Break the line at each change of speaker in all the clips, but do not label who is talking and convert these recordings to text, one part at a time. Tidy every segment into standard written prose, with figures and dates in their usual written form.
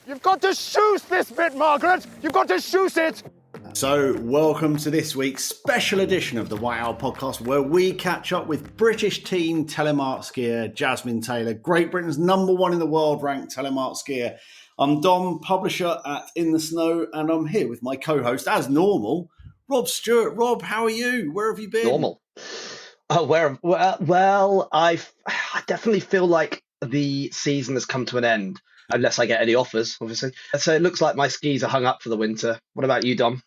You've got to shoot this bit, Margaret. You've got to shoot it.
So, welcome to this week's special edition of the White Owl podcast, where we catch up with British teen Telemark skier Jasmine Taylor, Great Britain's #1 in the world ranked Telemark skier. I'm Dom, publisher at In the Snow, and I'm here with my co-host, as normal, Rob Stewart. Rob, how are you? Where have you been?
Normal. Oh, I definitely feel like the season has come to an end, unless I get any offers, obviously. So it looks like my skis are hung up for the winter. What about you, Dom?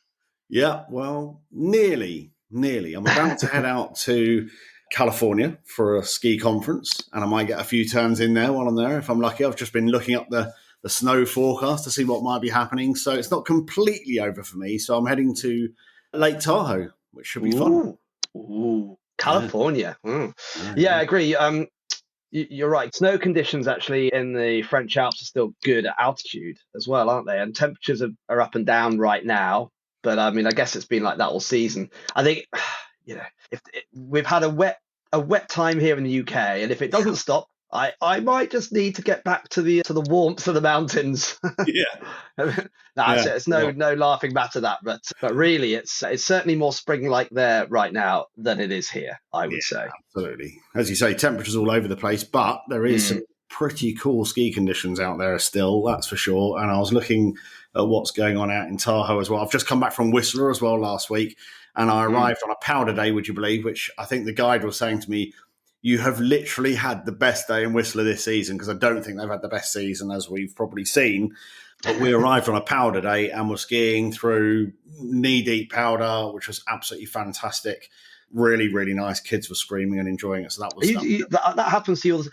Yeah, well, nearly. I'm about to head out to California for a ski conference, and I might get a few turns in there while I'm there if I'm lucky. I've just been looking up the snow forecast to see what might be happening. So it's not completely over for me. So I'm heading to Lake Tahoe, which should be fun.
Ooh, California. Yeah, I agree. You're right. Snow conditions actually in the French Alps are still good at altitude as well, aren't they? And temperatures are up and down right now. But I mean, I guess it's been like that all season. I think, we've had a wet time here in the UK, and if it doesn't stop, I might just need to get back to the warmth of the mountains.
Yeah.
It's no laughing matter that, but really it's certainly more spring-like there right now than it is here, I would say.
Absolutely. As you say, temperatures all over the place, but there is some pretty cool ski conditions out there still, that's for sure. And I was looking at what's going on out in Tahoe as well. I've just come back from Whistler as well last week, and I arrived on a powder day, would you believe, which I think the guide was saying to me, you have literally had the best day in Whistler this season, because I don't think they've had the best season as we've probably seen. But we arrived on a powder day and were skiing through knee-deep powder, which was absolutely fantastic. Really, really nice. Kids were screaming and enjoying it. So that was
that happens to you.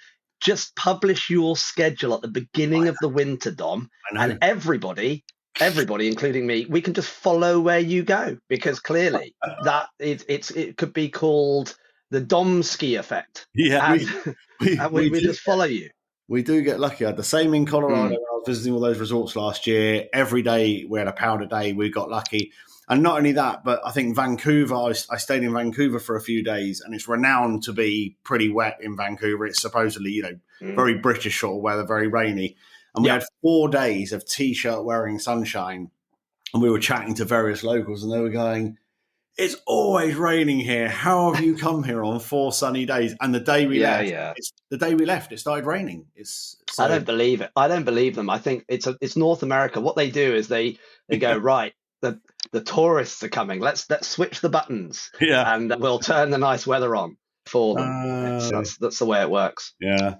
Just publish your schedule at the beginning of the winter, Dom, and everybody, including me, we can just follow where you go, because clearly it could be called the Dom ski effect.
Yeah,
we just follow you.
We do get lucky. I had the same in Colorado when I was visiting all those resorts last year. Every day we had a powder day. We got lucky. And not only that, but I think Vancouver, I stayed in Vancouver for a few days, and it's renowned to be pretty wet in Vancouver. It's supposedly, very British sort of weather, very rainy. And we had 4 days of T-shirt wearing sunshine. And we were chatting to various locals, and they were going, it's always raining here. How have you come here on 4 sunny days? And the day we left, it started raining.
I don't believe it. I don't believe them. I think it's North America. What they do is they go, right, the tourists are coming. Let's switch the buttons, and we'll turn the nice weather on for them. That's the way it works.
Yeah.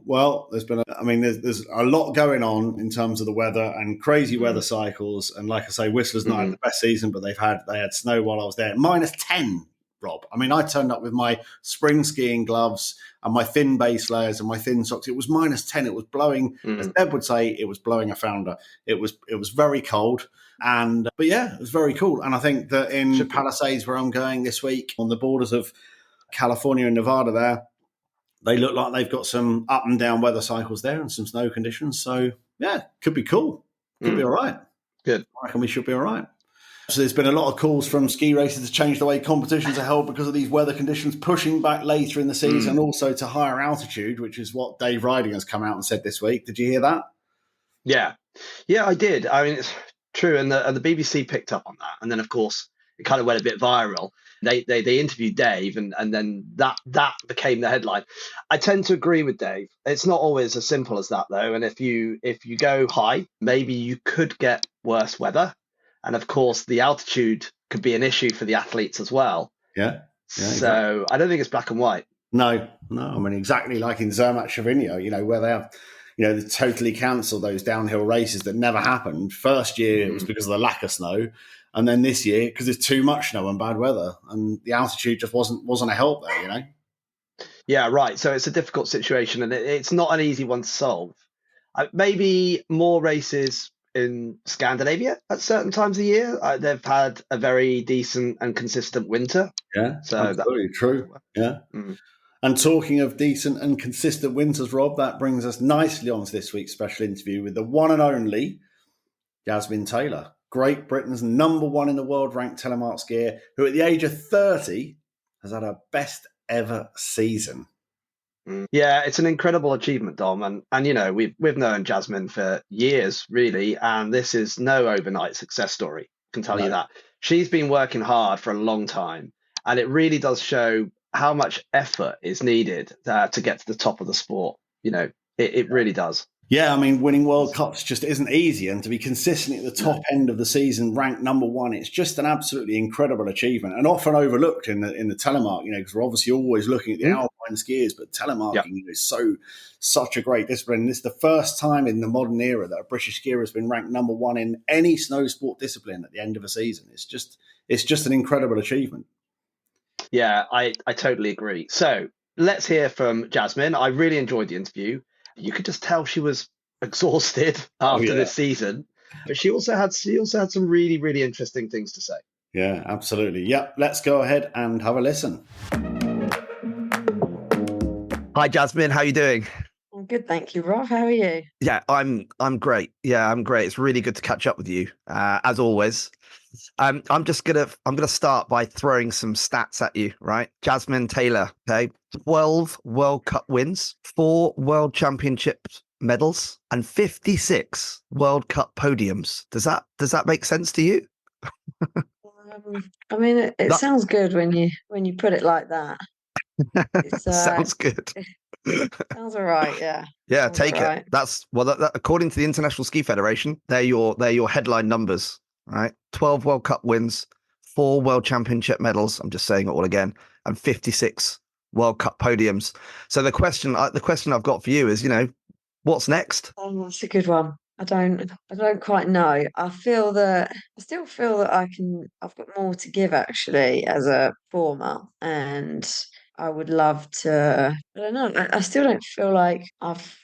Well, there's a lot going on in terms of the weather and crazy weather cycles. And like I say, Whistler's not had the best season, but they had snow while I was there. -10, Rob. I mean, I turned up with my spring skiing gloves and my thin base layers and my thin socks. It was -10. It was blowing, as Deb would say, it was blowing a founder. It was very cold. But it was very cool. And I think that in Palisades, where I'm going this week, on the borders of California and Nevada there, they look like they've got some up and down weather cycles there and some snow conditions. So, could be cool. Could be all right.
Good.
I reckon we should be all right. So there's been a lot of calls from ski racers to change the way competitions are held because of these weather conditions, pushing back later in the season and also to higher altitude, which is what Dave Riding has come out and said this week. Did you hear that?
Yeah, I did. I mean, it's true. And the BBC picked up on that. And then, of course, it kind of went a bit viral. They interviewed Dave, and then that became the headline. I tend to agree with Dave. It's not always as simple as that, though. And if you go high, maybe you could get worse weather, and of course the altitude could be an issue for the athletes as well.
Yeah.
So exactly. I don't think it's black and white.
No. I mean, exactly like in Zermatt-Chavinio, where they have, they totally cancelled those downhill races that never happened. First year it was because of the lack of snow. And then this year, because there's too much snow and bad weather, and the altitude just wasn't a help there,
Yeah, right. So it's a difficult situation, and it's not an easy one to solve. Maybe more races in Scandinavia at certain times of year. They've had a very decent and consistent winter.
Yeah,
so
absolutely true. Yeah. And talking of decent and consistent winters, Rob, that brings us nicely on to this week's special interview with the one and only Jasmine Taylor, Great Britain's #1 in the world ranked Telemark skier, who at the age of 30 has had her best ever season.
Yeah, it's an incredible achievement, Dom, and we've known Jasmine for years, really, and this is no overnight success story. I can tell you
No.
that. She's been working hard for a long time, and it really does show how much effort is needed to get to the top of the sport. It really does.
Yeah, I mean, winning World Cups just isn't easy, and to be consistently at the top end of the season, ranked number one, it's just an absolutely incredible achievement, and often overlooked in the Telemark. Because we're obviously always looking at the alpine skiers, but
Yeah.
telemarking is such a great discipline. This is the first time in the modern era that a British skier has been ranked number one in any snow sport discipline at the end of a season. It's just an incredible achievement.
Yeah, I totally agree. So let's hear from Jasmine. I really enjoyed the interview. You could just tell she was exhausted
Oh
after
yeah.
this season, but she also had some really, really interesting things to say.
Yeah, absolutely. Yep, let's go ahead and have a listen.
Hi, Jasmine. How are you doing?
I'm good, thank you, Rob. How are you?
Yeah, I'm great. Yeah, I'm great. It's really good to catch up with you, as always. I'm gonna start by throwing some stats at you, right? Jasmine Taylor, okay, 12 World Cup wins, 4 World Championship medals, and 56 World Cup podiums. Does that make sense to you?
I mean, it sounds good when you put it like that. It's
Sounds good.
sounds all right. Yeah.
Yeah,
Sounds
take
all right.
it. That's according to the International Ski Federation, they're your headline numbers, right? 12 World Cup wins, 4 World Championship medals. I'm just saying it all again, and 56 World Cup podiums. So the question I've got for you is, what's next?
Oh, that's a good one. I don't quite know. I still feel that I've got more to give actually as a performer, and I would love to. I don't know. I still don't feel like I've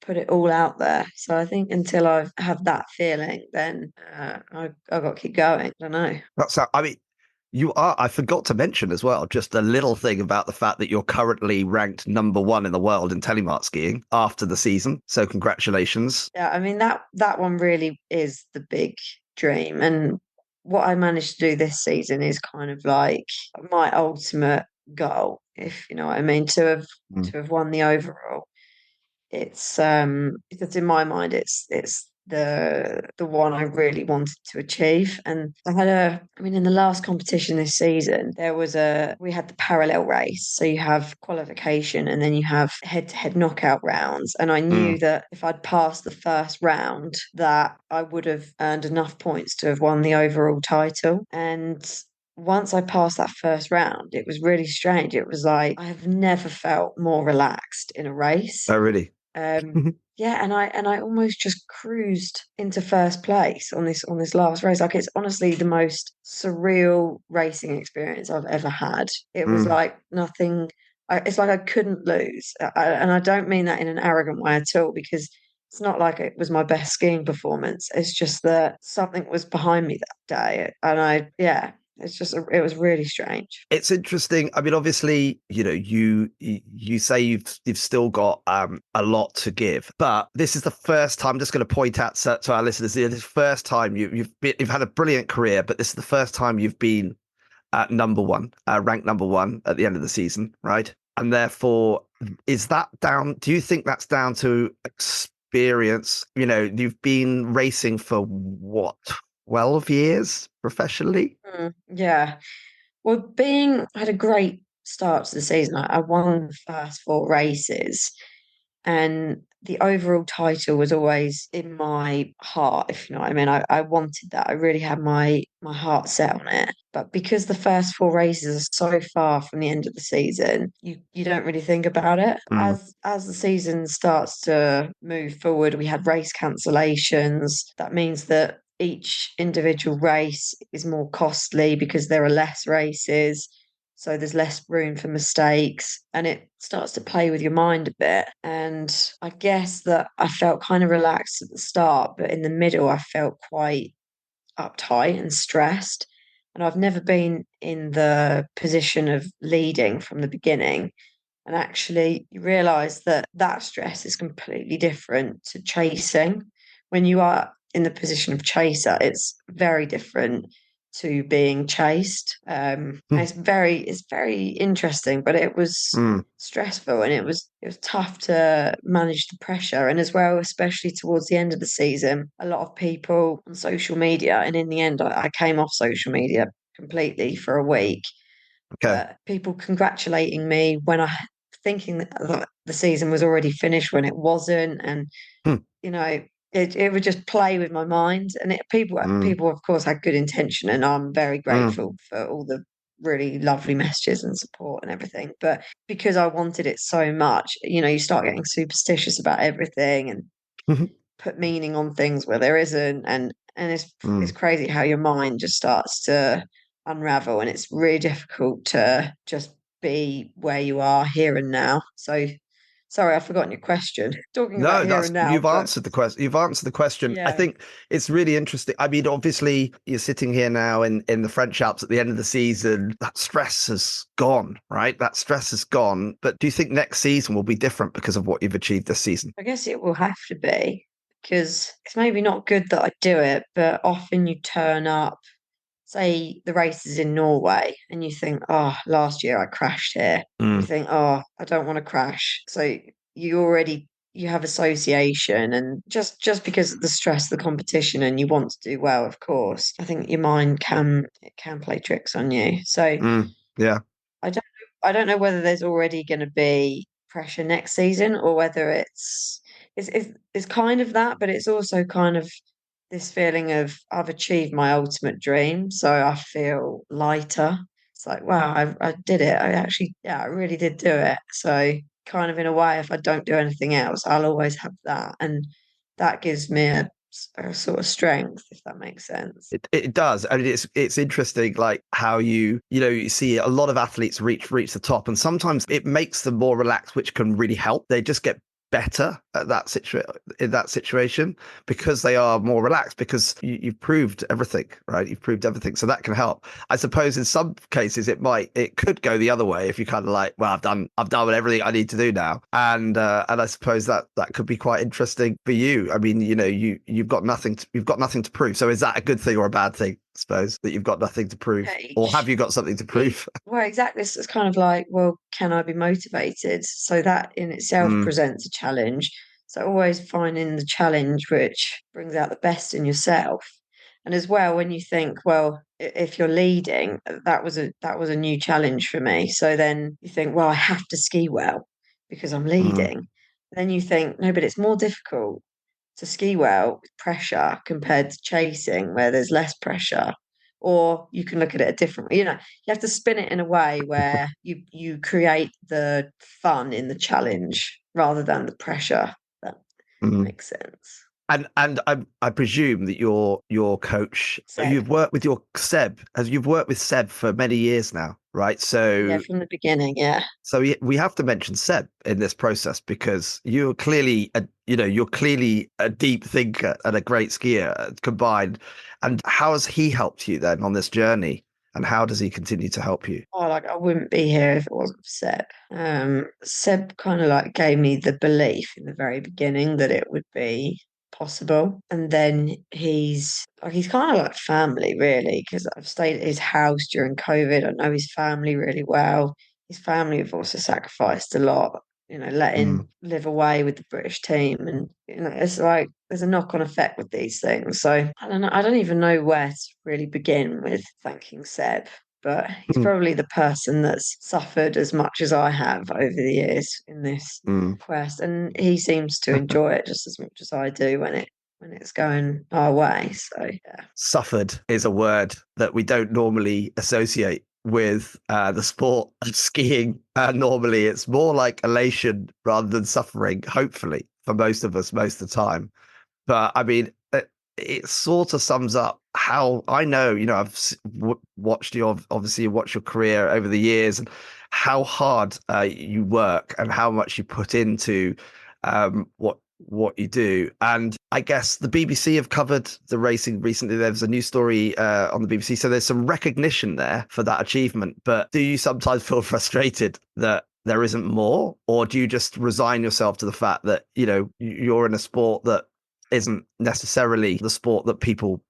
put it all out there. So I think until I have that feeling, then I've got to keep going. I don't know.
I mean, I forgot to mention as well, just a little thing about the fact that you're currently ranked number one in the world in telemark skiing after the season. So congratulations.
Yeah, I mean that one really is the big dream. And what I managed to do this season is kind of like my ultimate goal, if you know what I mean, to have won the overall. It's because in my mind it's the one I really wanted to achieve. And I mean in the last competition this season we had the parallel race. So you have qualification and then you have head to head knockout rounds. And I knew that if I'd passed the first round that I would have earned enough points to have won the overall title. And once I passed that first round, it was really strange. It was like I have never felt more relaxed in a race.
Oh, really?
Yeah, and I almost just cruised into first place on this last race. Like it's honestly the most surreal racing experience I've ever had. It was like nothing. It's like I couldn't lose, and I don't mean that in an arrogant way at all, because it's not like it was my best skiing performance. It's just that something was behind me that day, and it was really strange.
It's interesting. I mean, obviously, you say you've still got a lot to give, but this is the first time. I'm just going to point out to our listeners here, this is the first time you've had a brilliant career, but this is the first time you've been at number one, ranked number one at the end of the season, right? And therefore, is that down? Do you think that's down to experience? You've been racing for what, 12 years professionally?
Yeah. Well, I had a great start to the season. I won the first 4 races, and the overall title was always in my heart, if you know what I mean. I wanted that. I really had my heart set on it. But because the first 4 races are so far from the end of the season, you don't really think about it. As the season starts to move forward, we had race cancellations. That means that each individual race is more costly because there are less races. So there's less room for mistakes and it starts to play with your mind a bit. And I guess that I felt kind of relaxed at the start, but in the middle, I felt quite uptight and stressed. And I've never been in the position of leading from the beginning. And actually, you realize that stress is completely different to chasing. When you are in the position of chaser, it's very different. to being chased. And it's very interesting, but it was stressful, and it was tough to manage the pressure. And as well, especially towards the end of the season, a lot of people on social media, and in the end, I came off social media completely for a week.
Okay.
But people congratulating me when I thinking that the season was already finished when it wasn't, and you know, it would just play with my mind. And people of course had good intention, and I'm very grateful for all the really lovely messages and support and everything. But because I wanted it so much, you start getting superstitious about everything and put meaning on things where there isn't, and it's crazy how your mind just starts to unravel, and it's really difficult to just be where you are here and now. So sorry, I've forgotten your question. Talking about here and now.
You've answered the question. You've answered the question.
Yeah.
I think it's really interesting. I mean, obviously, you're sitting here now in the French Alps at the end of the season. That stress has gone, right? That stress has gone. But do you think next season will be different because of what you've achieved this season?
I guess it will have to be, because it's maybe not good that I do it, but often you turn up, say the race is in Norway, and you think, oh, last year I crashed here. You think, oh, I don't want to crash. So you have association, and just because of the stress of the competition, and you want to do well, of course, I think your mind can play tricks on you. So
yeah.
I don't know whether there's already going to be pressure next season, or whether it's kind of that, but it's also kind of this feeling of I've achieved my ultimate dream, so I feel lighter. It's like, wow, I did it. I really did do it. So kind of in a way, if I don't do anything else, I'll always have that, and that gives me a sort of strength, if that makes sense.
It does. I mean, it's interesting, like how you see a lot of athletes reach the top, and sometimes it makes them more relaxed, which can really help. They just get better at in that situation because they are more relaxed, because you've proved everything, right? You've proved everything, so that can help. I suppose in some cases it could go the other way if you kind of like, well, I've done everything I need to do now, and I suppose that could be quite interesting for you. I mean, you've got nothing to prove. So is that a good thing or a bad thing? I suppose that you've got nothing to prove, or have you got something to prove?
Well, exactly. It's kind of like, well, can I be motivated? So that in itself presents a challenge. So always finding the challenge which brings out the best in yourself. And as well, when you think, well, if you're leading, that was a new challenge for me. So then you think, well, I have to ski well because I'm leading. Then you think, no, but it's more difficult to ski well with pressure compared to chasing where there's less pressure. Or you can look at it a different, you have to spin it in a way where you create the fun in the challenge rather than the pressure. That makes sense.
And I presume that your coach,
Seb.
you've worked with you've worked with Seb for many years now, right? So
yeah, from the beginning, yeah.
So we have to mention Seb in this process, because you're clearly a deep thinker and a great skier combined. And how has he helped you then on this journey? And how does he continue to help you?
Oh, like I wouldn't be here if it wasn't for Seb. Seb kind of like gave me the belief in the very beginning that it would be possible, and then he's kind of like family, really, because I've stayed at his house during COVID. I know his family really well. His family have also sacrificed a lot, let him live away with the British team, and it's like there's a knock-on effect with these things. So I don't know. I don't even know where to really begin with thanking Seb. But he's probably the person that's suffered as much as I have over the years in this quest, and he seems to enjoy it just as much as I do when it's going our way. So yeah,
Suffered is a word that we don't normally associate with the sport of skiing. Normally, it's more like elation rather than suffering. Hopefully, for most of us, most of the time. But I mean, it sort of sums up how I know, I've watched you, obviously watched your career over the years, and how hard you work and how much you put into what you do. And I guess the BBC have covered the racing recently. There's a new story on the BBC. So there's some recognition there for that achievement. But do you sometimes feel frustrated that there isn't more? Or do you just resign yourself to the fact that, you're in a sport that isn't necessarily the sport that people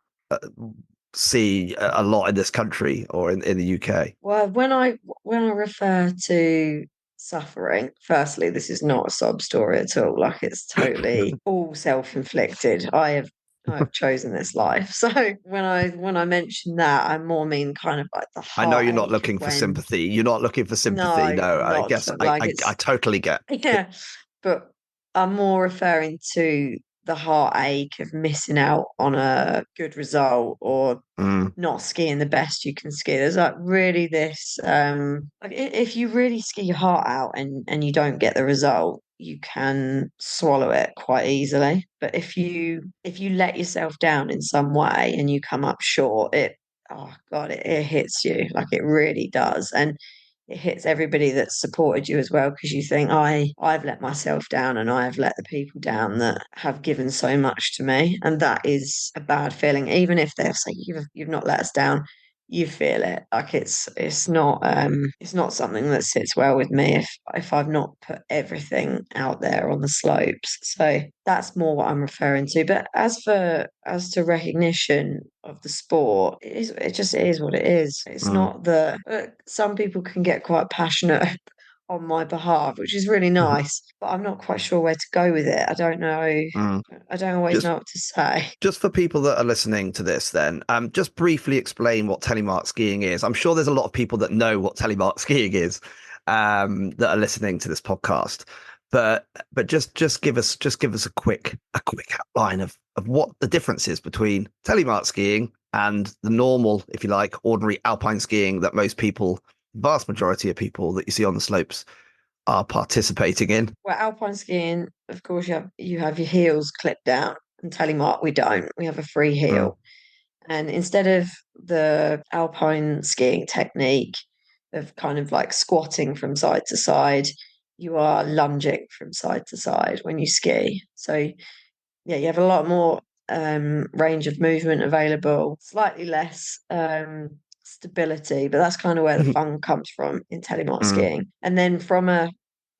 see a lot in this country or in the UK?
Well, when I refer to suffering, firstly, this is not a sob story at all. Like, it's totally all self-inflicted. I've chosen this life. So when I mention that, I more mean kind of like the
I know you're not
heartache
looking for sympathy. You're not looking for sympathy.
No,
No, I
not
guess
like
I totally get.
yeah, but I'm more referring to the heartache of missing out on a good result or
Mm,
not skiing the best you can ski. There's like really this like if you really ski your heart out and you don't get the result, you can swallow it quite easily. But if you let yourself down in some way and you come up short, it oh God, it hits you like it really does. And it hits everybody that's supported you as well because you think I've let myself down and I've let the people down that have given so much to me, and that is a bad feeling. Even if they're saying you've not let us down, you feel it. Like it's not something that sits well with me if I've not put everything out there on the slopes. So that's more what I'm referring to. But as to recognition of the sport, it just is what it is. It's not that some people can get quite passionate on my behalf, which is really nice, but I'm not quite sure where to go with it. I don't know.
mm.
I don't always know what to say.
Just for people that are listening to this, then, just briefly explain what telemark skiing is. I'm sure there's a lot of people that know what telemark skiing is, that are listening to this podcast. But just give us a quick outline of what the difference is between telemark skiing and the normal, if you like, ordinary alpine skiing that most people, vast majority of people that you see on the slopes, are participating in.
Well, alpine skiing, of course, you have your heels clipped down, and telemark we don't. We have a free heel. And instead of the alpine skiing technique of kind of like squatting from side to side, you are lunging from side to side when you ski. So, yeah, you have a lot more range of movement available, slightly less stability, but that's kind of where the fun comes from in telemark skiing. And then from a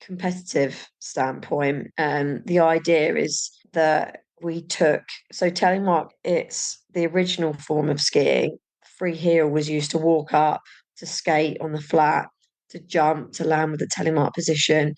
competitive standpoint, the idea is that we took telemark, it's the original form of skiing. Free heel was used to walk up, to skate on the flat, to jump, to land with the telemark position,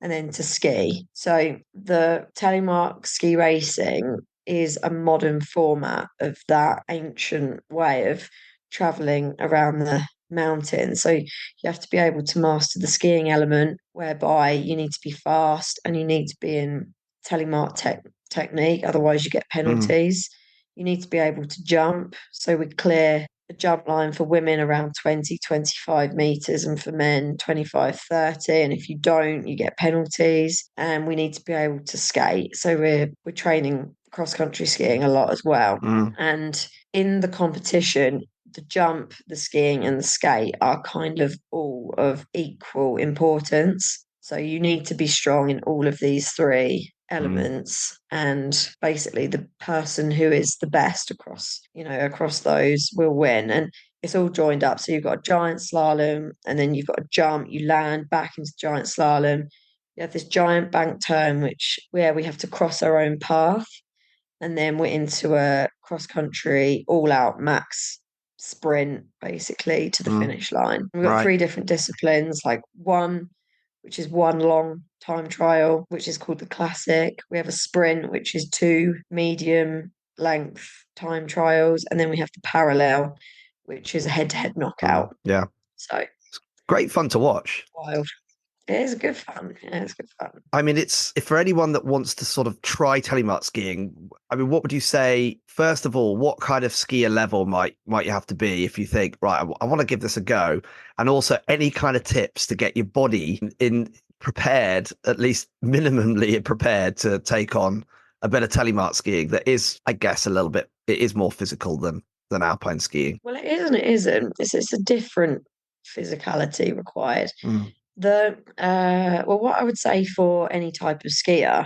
and then to ski. So the telemark ski racing is a modern format of that ancient way of traveling around the mountain. So you have to be able to master the skiing element, whereby you need to be fast and you need to be in telemark technique, otherwise you get penalties. You need to be able to jump. So we clear the jump line for women around 20-25 meters and for men 25-30, and if you don't, you get penalties. And we need to be able to skate, so we're training cross country skiing a lot as well. And in the competition, the jump, the skiing and the skate are kind of all of equal importance. So you need to be strong in all of these three elements, and basically the person who is the best across those will win. And it's all joined up. So you've got a giant slalom, and then you've got a jump, you land back into giant slalom. You have this giant bank turn, where we have to cross our own path, and then we're into a cross country all out max sprint basically to the finish line. We've got three different disciplines, like one which is one long time trial, which is called the classic. We have a sprint, which is two medium length time trials, and then we have the parallel, which is a head-to-head knockout.
Yeah.
So
it's great fun to watch.
Wild. It is good fun. Yeah, it's good fun.
I mean, it's for anyone that wants to sort of try telemark skiing. I mean, what would you say? First of all, what kind of skier level might you have to be if you think, right, I want to give this a go? And also, any kind of tips to get your body in prepared, at least minimally prepared to take on a bit of telemark skiing that is, I guess, it is more physical than alpine skiing.
Well, it is and it isn't. It's a different physicality required. What I would say for any type of skier,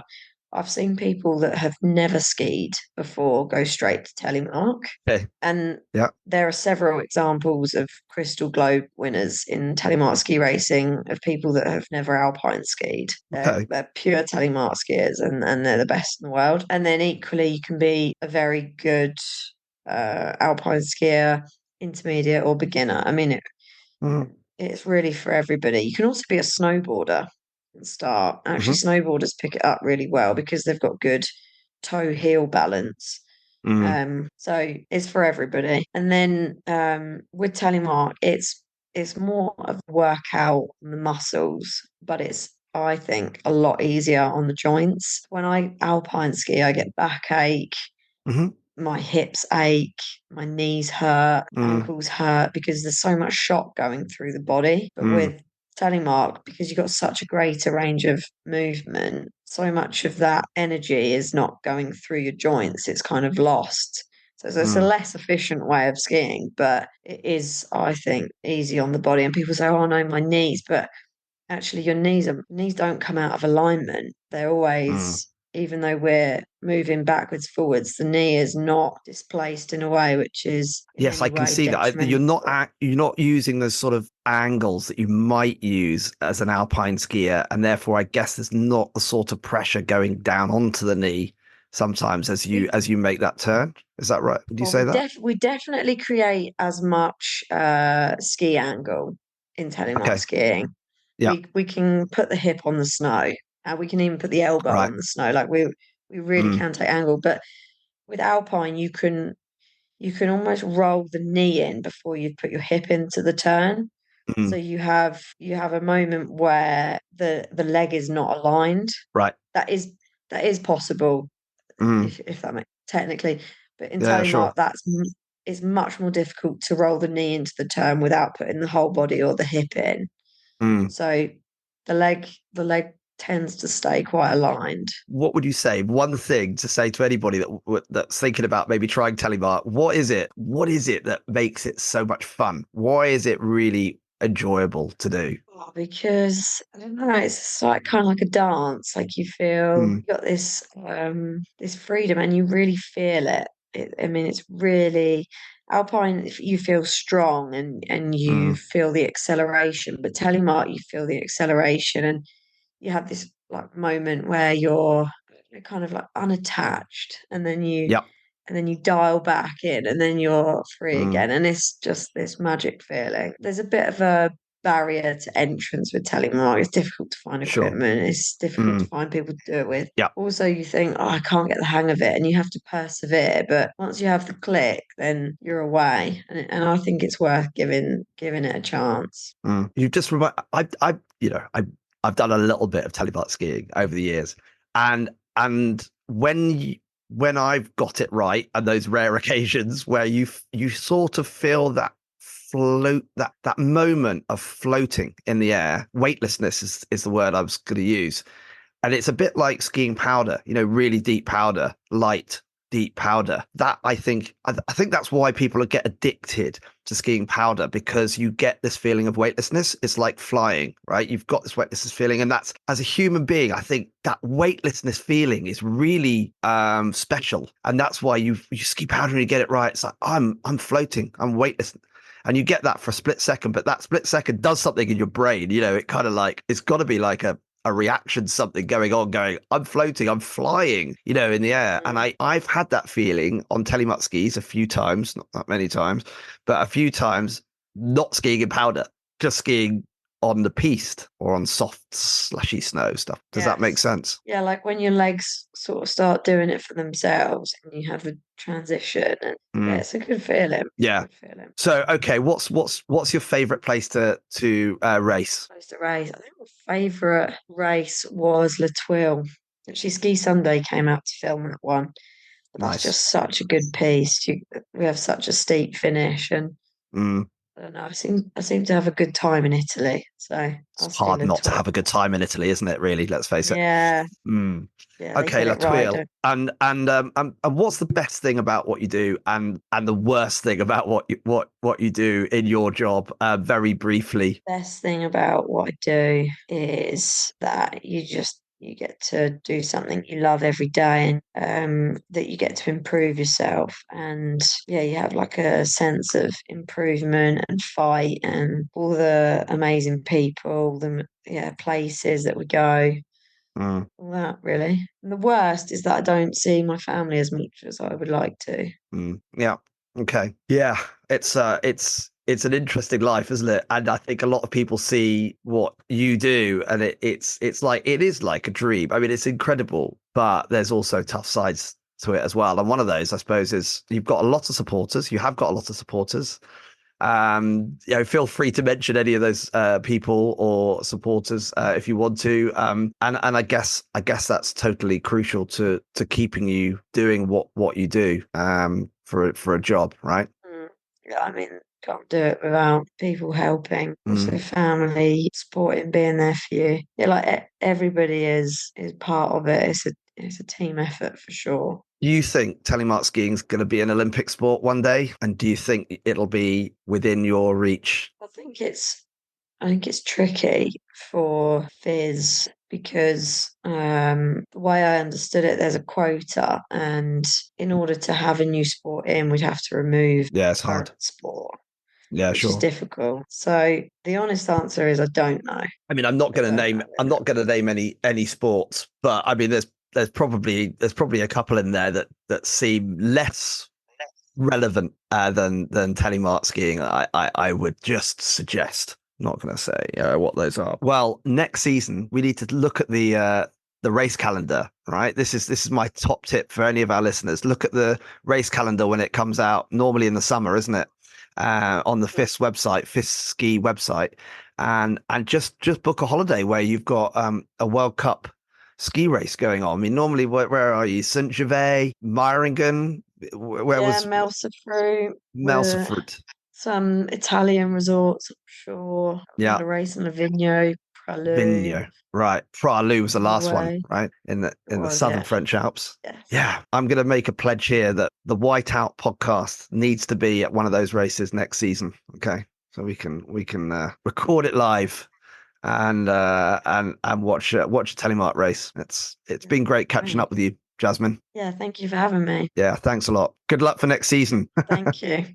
I've seen people that have never skied before go straight to telemark.
Okay.
And there are several examples of Crystal Globe winners in telemark ski racing of people that have never alpine skied. They're pure telemark skiers, and they're the best in the world. And then equally, you can be a very good alpine skier, intermediate or beginner. I mean, it's really for everybody. You can also be a snowboarder and start. Actually, snowboarders pick it up really well because they've got good toe heel balance. So it's for everybody. And then with Telemark, it's more of a workout on the muscles, but it's, I think, a lot easier on the joints. When I alpine ski, I get backache, my hips ache, my knees hurt, ankles hurt because there's so much shock going through the body. But with Telemark, because you've got such a greater range of movement, so much of that energy is not going through your joints, it's kind of lost. So it's a less efficient way of skiing, but it is, I think, easy on the body. And people say, oh no, my knees, but actually your knees don't come out of alignment. They're always, even though we're moving backwards, forwards, the knee is not displaced in a way which is
yes, I can see that. You're not using those sort of angles that you might use as an alpine skier, and therefore I guess there's not the sort of pressure going down onto the knee sometimes as you make that turn. Is that right? Would you say that?
We definitely create as much ski angle in Telemark skiing.
Yeah.
We can put the hip on the snow, and we can even put the elbow on the snow. Like we really can take angle. But with alpine, you can almost roll the knee in before you put your hip into the turn. So you have a moment where the leg is not aligned.
Right.
That is possible if that makes technically. But in Telemark, it's much more difficult to roll the knee into the turn without putting the whole body or the hip in. So the leg tends to stay quite aligned.
What would you say? One thing to say to anybody that's thinking about maybe trying Telemark, what is it? What is it that makes it so much fun? Why is it really enjoyable to do?
Oh, because I don't know, it's like kind of like a dance. Like you feel you got this this freedom, and you really feel it. I mean, it's really alpine. You feel strong, and you feel the acceleration. But Telemark, you feel the acceleration, and you have this like moment where you're kind of like unattached, and then you dial back in, and then you're free again, and it's just this magic feeling. There's a bit of a barrier to entrance with Telemark. It's difficult to find equipment. It's difficult to find people to do it with. Also, you think, oh, I can't get the hang of it, and you have to persevere. But once you have the click, then you're away, and I think it's worth giving it a chance.
You just remind I've done a little bit of Telemark skiing over the years, and when I've got it right, and those rare occasions where you sort of feel that float, that moment of floating in the air, weightlessness is the word I was going to use, and it's a bit like skiing powder, really deep powder, light deep powder. That I think that's why people get addicted to skiing powder, because you get this feeling of weightlessness. It's like flying, right? You've got this weightlessness feeling, and that's, as a human being, I think that weightlessness feeling is really special, and that's why you ski powder and you get it right. It's like I'm floating, I'm weightless. And you get that for a split second, but that split second does something in your brain. It kind of like, it's got to be like a reaction, something going on, I'm floating, I'm flying, in the air. And I've had that feeling on Telemark skis a few times, not that many times, but a few times, not skiing in powder, just skiing on the piste or on soft slushy snow stuff. Does that make sense?
Yeah, like when your legs sort of start doing it for themselves and you have a transition, and it's a good feeling.
Yeah.
Good feeling.
So okay, what's your favorite place to race?
Place to race. I think my favorite race was La Tuile. Actually, Ski Sunday came out to film that one. But that's just such a good piece. We have such a steep finish, and I don't know. I seem to have a good time in Italy. So
it's hard not to have a good time in Italy, isn't it? Really, let's face it.
Yeah.
Yeah. Okay, La Tuile. And what's the best thing about what you do, and the worst thing about what you do in your job? Very briefly.
Best thing about what I do is that you get to do something you love every day, and that you get to improve yourself, and you have like a sense of improvement and fight, and all the amazing people, the places that we go, all that really. And the worst is that I don't see my family as much as I would like to.
Yeah. Okay. Yeah. It's an interesting life, isn't it? And I think a lot of people see what you do, and it's like it is like a dream. I mean, it's incredible, but there's also tough sides to it as well. And one of those, I suppose, is you've got a lot of supporters. You have got a lot of supporters. Feel free to mention any of those people or supporters if you want to. And I guess that's totally crucial to keeping you doing what you do for a job, right?
Yeah, I mean, can't do it without people helping. Also, family, supporting, being there for you. Yeah, like everybody is part of it. It's a team effort for sure.
Do you think telemark skiing is going to be an Olympic sport one day? And do you think it'll be within your reach?
I think it's tricky for FIS because the way I understood it, there's a quota, and in order to have a new sport in, we'd have to remove
it's hard.
current sport.
Yeah,
which is difficult. So the honest answer is I don't know.
I mean, I'm not going to name any sports, but I mean, there's probably a couple in there that seem less relevant than telemark skiing. I would just suggest. I'm not going to say what those are. Well, next season we need to look at the race calendar, right? This is my top tip for any of our listeners. Look at the race calendar when it comes out, normally in the summer, isn't it? On the FIS website, FIS ski website, and just book a holiday where you've got a World Cup ski race going on. I mean, normally where are you? Saint Gervais, Meiringen, where was
Melserfruit? Some Italian resorts, I'm sure.
Yeah,
had a race in Vigno,
Vigno, right? Pralou was the last one, right? In the southern French Alps.
Yes.
Yeah, I'm going to make a pledge here that the Whiteout podcast needs to be at one of those races next season. Okay, so we can record it live and watch a telemark race. It's been great catching up with you, Jasmine.
Yeah, thank you for having me.
Yeah, thanks a lot. Good luck for next season.
Thank you.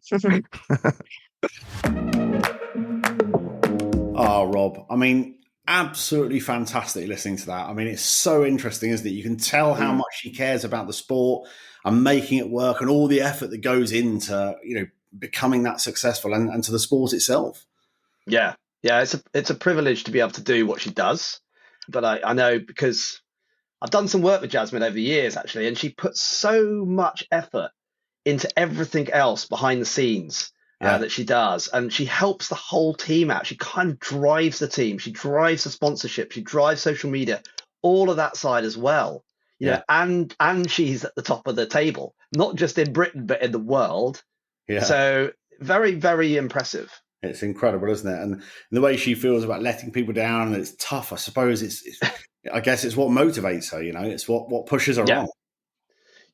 Oh, Rob, I mean, absolutely fantastic listening to that. I mean, it's so interesting, isn't it? You can tell how much he cares about the sport and making it work and all the effort that goes into, becoming that successful and to the sport itself.
Yeah. It's a privilege to be able to do what she does. But I know because I've done some work with Jasmine over the years, actually, and she puts so much effort into everything else behind the scenes that she does. And she helps the whole team out. She kind of drives the team. She drives the sponsorship. She drives social media, all of that side as well. You know, and she's at the top of the table, not just in Britain, but in the world. Yeah. So very, very impressive.
It's incredible, isn't it? And the way she feels about letting people down, and it's tough. I suppose I guess it's what motivates her. It's what pushes her on.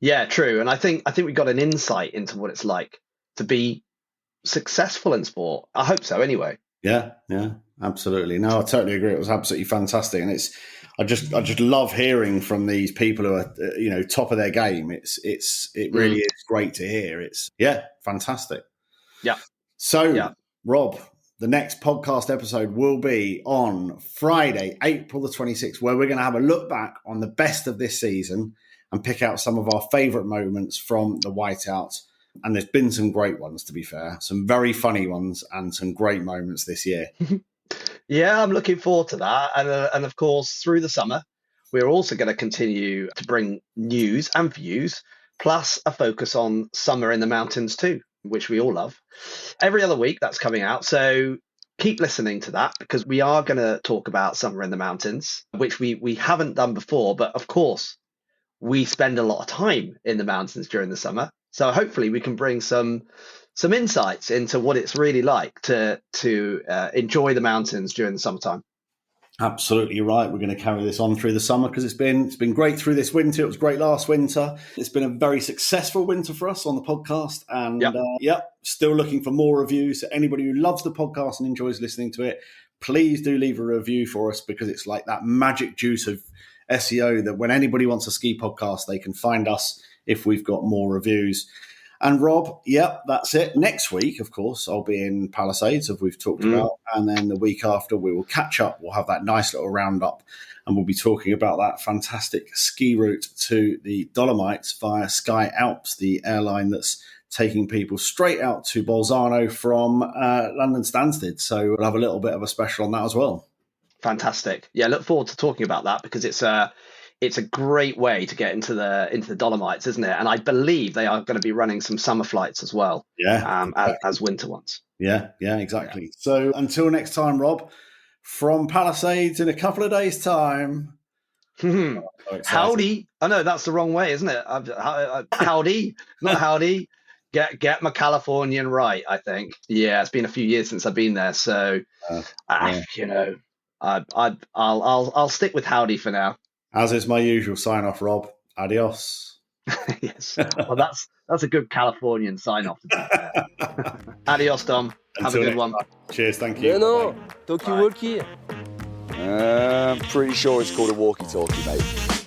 Yeah, true. And I think we got an insight into what it's like to be successful in sport. I hope so. Anyway.
Yeah, absolutely. No, I totally agree. It was absolutely fantastic, and I just love hearing from these people who are top of their game. It really is great to hear. It's fantastic.
Yeah.
So, Rob, the next podcast episode will be on Friday, April the 26th, where we're going to have a look back on the best of this season and pick out some of our favourite moments from the Whiteout. And there's been some great ones, to be fair, some very funny ones and some great moments this year.
Yeah, I'm looking forward to that. And of course, through the summer, we're also going to continue to bring news and views, plus a focus on summer in the mountains too, which we all love. Every other week that's coming out. So keep listening to that, because we are going to talk about summer in the mountains, which we haven't done before. But of course, we spend a lot of time in the mountains during the summer. So hopefully we can bring some insights into what it's really like to enjoy the mountains during the summertime.
Absolutely right. We're going to carry this on through the summer because it's been great through this winter. It was great last winter. It's been a very successful winter for us on the podcast, and still looking for more reviews. So anybody who loves the podcast and enjoys listening to it, please do leave a review for us, because it's like that magic juice of SEO that when anybody wants a ski podcast, they can find us if we've got more reviews. And Rob, yep, that's it. Next week, of course, I'll be in Palisades, as we've talked about. And then the week after, we will catch up. We'll have that nice little roundup. And we'll be talking about that fantastic ski route to the Dolomites via Sky Alps, the airline that's taking people straight out to Bolzano from London Stansted. So we'll have a little bit of a special on that as well.
Fantastic. Yeah, look forward to talking about that because it's a great way to get into the Dolomites, isn't it? And I believe they are going to be running some summer flights as well.
Yeah, exactly.
as winter ones.
Yeah, exactly. Yeah. So until next time, Rob, from Palisades in a couple of days' time.
Howdy. Oh no, that's the wrong way, isn't it? Howdy, not howdy. Get my Californian right, I think. Yeah, it's been a few years since I've been there, so you know, I'll stick with howdy for now.
As is my usual sign off, Rob. Adios.
Yes. Well, that's a good Californian sign off. Adios, Dom. Have a good one.
Cheers. Thank you.
No, talkie walkie.
I'm pretty sure it's called a walkie-talkie, mate.